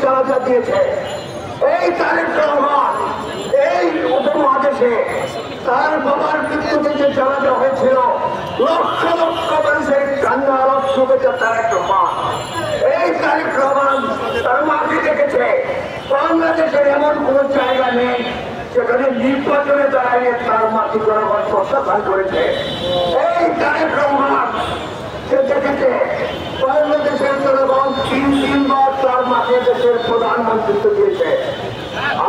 জানাজা দিয়েছে। এই তারেক রহমান এই উপমহাদেশে তার বাবার মৃত্যুতে যে জানাজা হয়েছিল, লক্ষ লক্ষ মানুষের কান্না রক্ত হয়েছে তারেক রহমান। এই তারেক রহমান তার মাকে দেখেছে। বাংলাদেশের এমন কোন জায়গা নেই সেখানে নির্বাচনে দাঁড়িয়ে তার মাটি জনগণ প্রত্যাখ্যান করেছে। এই তারেক রহমান সে দেখেছে বাংলাদেশের জনগণ তিনবার তার মাকে দেশের প্রধানমন্ত্রিত্ব দিয়েছে।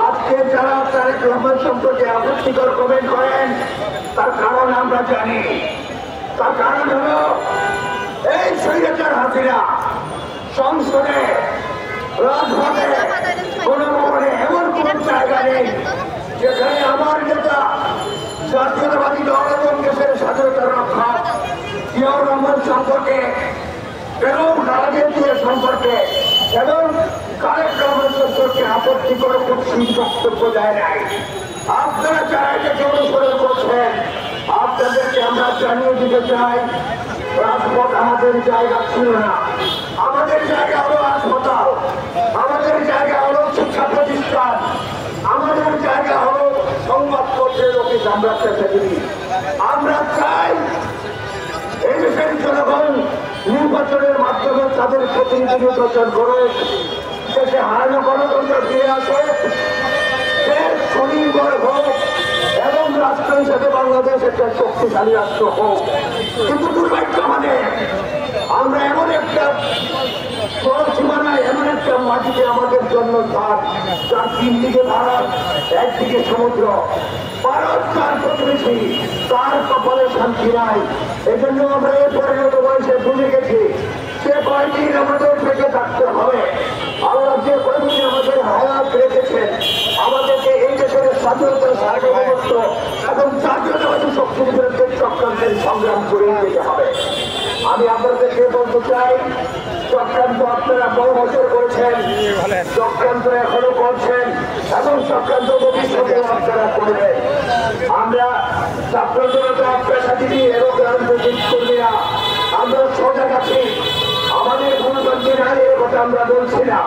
আজকে যারা তারেক রহমান সম্পর্কে আপত্তিকর কমেন্ট করেন তার কারণ আমরা জানি। তার কারণ হল এই স্বৈরাচার হাসিনা সংসদে, রাজপথে, গণভবনে এমন কোন জায়গা নেই যেখানে আমার নেতা জাতীয়তাবাদী দল এবং দেশের স্বাধীনতা রক্ষা জিয়াউর রহমান সম্পর্কে এবং রাজের সম্পর্কে এবং তারেক রহমান সম্পর্কে আপত্তিকর কুৎসিত বক্তব্য দেয় নাই। আপনারা যারা এটাকে অনুসরণ করছেন আপনাদেরকে আমরা জানিয়ে দিতে চাই, রাজপথ আমাদের জায়গা ছিল না। আমাদের জায়গা হলো হাসপাতাল, আমাদের জায়গা হলো শিক্ষা প্রতিষ্ঠান, আমাদের জায়গা হলো সংবাদপত্রের অফিস। আমরা চেষ্টা করি, আমরা চাই এই দেশের জনগণ নির্বাচনের মাধ্যমে তাদের প্রতিনিধি নির্বাচন করে দেশে হারানো গণতন্ত্র ফিরে আসে, দেশ স্বনির্ভর হোক এবং রাষ্ট্র হিসেবে বাংলাদেশ একটা শক্তিশালী রাষ্ট্র হোক। কিন্তু দুর্ভাগ্য আমাদের, আমরা এমন একটা সীমানায় এমন একটা মাটিতে আমাদের জন্ম স্থান, যার তিনদিকে ভারত, একদিকে সমুদ্র। ভারত তার প্রতিবেশী, তার কপালে শান্তি নাই। এই জন্য আমরা এই পরিণত বয়সে বুঝে গেছি সে কয়দিন আমাদের থেকে থাকতে হবে। আল্লাহ যে কয়দিন আমাদের হায়াত রেখেছেন, আমাদেরকে এই দেশের স্বাধীনতার সার্বভৌমত্ব এবং জাতীয়তাবাদী শক্তির বিরুদ্ধে চক্রান্তের সংগ্রাম করে যেতে হবে। আমি আপনাদেরকে বলতে চাই, চক্রান্ত আপনারা বহু বছর করেছেন, চক্রান্ত এখনো করছেন এবং চক্রান্ত ভবিষ্যতেও আপনারা করবেন। আমরা ছাত্রজনতা, পেশাজীবী এবং রাজনৈতিক কর্মীরা আমরা সজাগ আছি। আমাদের গুণগঞ্জে নাই এর কথা আমরা বলছি না।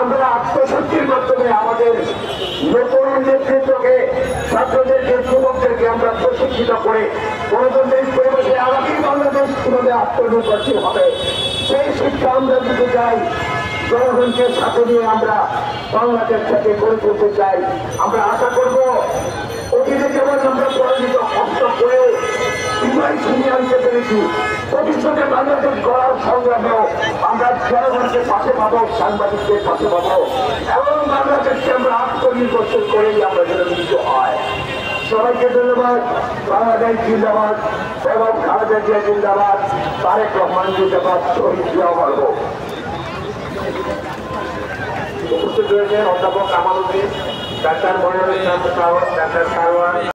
আমরা আত্মশক্তির মাধ্যমে আমাদের নতুন নেতৃত্বকে, ছাত্রদেরকে, যুবকদেরকে আমরা প্রশিক্ষিত করে গণতন্ত্রের পরিবেশে আগামী বাংলাদেশ কিভাবে আত্মনির্ভরশীল হবে সেই শিক্ষা আমরা দিতে চাই। জনগণকে সাথে নিয়ে আমরা বাংলাদেশ থেকে গড়ে তুলতে চাই। আমরা আশা করব অতীতে যেমন আমরা পরাজিত কষ্ট করে বিজয় ছিনিয়ে আনতে পেরেছি, ভবিষ্যতে বাংলাদেশ গড়ার সংগ্রামেও আমরা জনগণকে পাশে পাবো, সাংবাদিকদের পাশে পাবো এবং বাংলাদেশকে আমরা আত্মনির্ভরশীল করেই আমরা যেন মিলিত হয়। সবাইকে ধন্যবাদ। বাংলাদেশ জিন্দাবাদ এবং খালেদা জিয়া জিন্দাবাদ, তারেক রহমান জিন্দাবাদ, শহীদ জিয়া বলব। উপস্থিত রয়েছেন অধ্যাপক কামাল উদ্দিন, ডাক্তার মনিরুল ইসলাম, ডাক্তার সারোয়ার।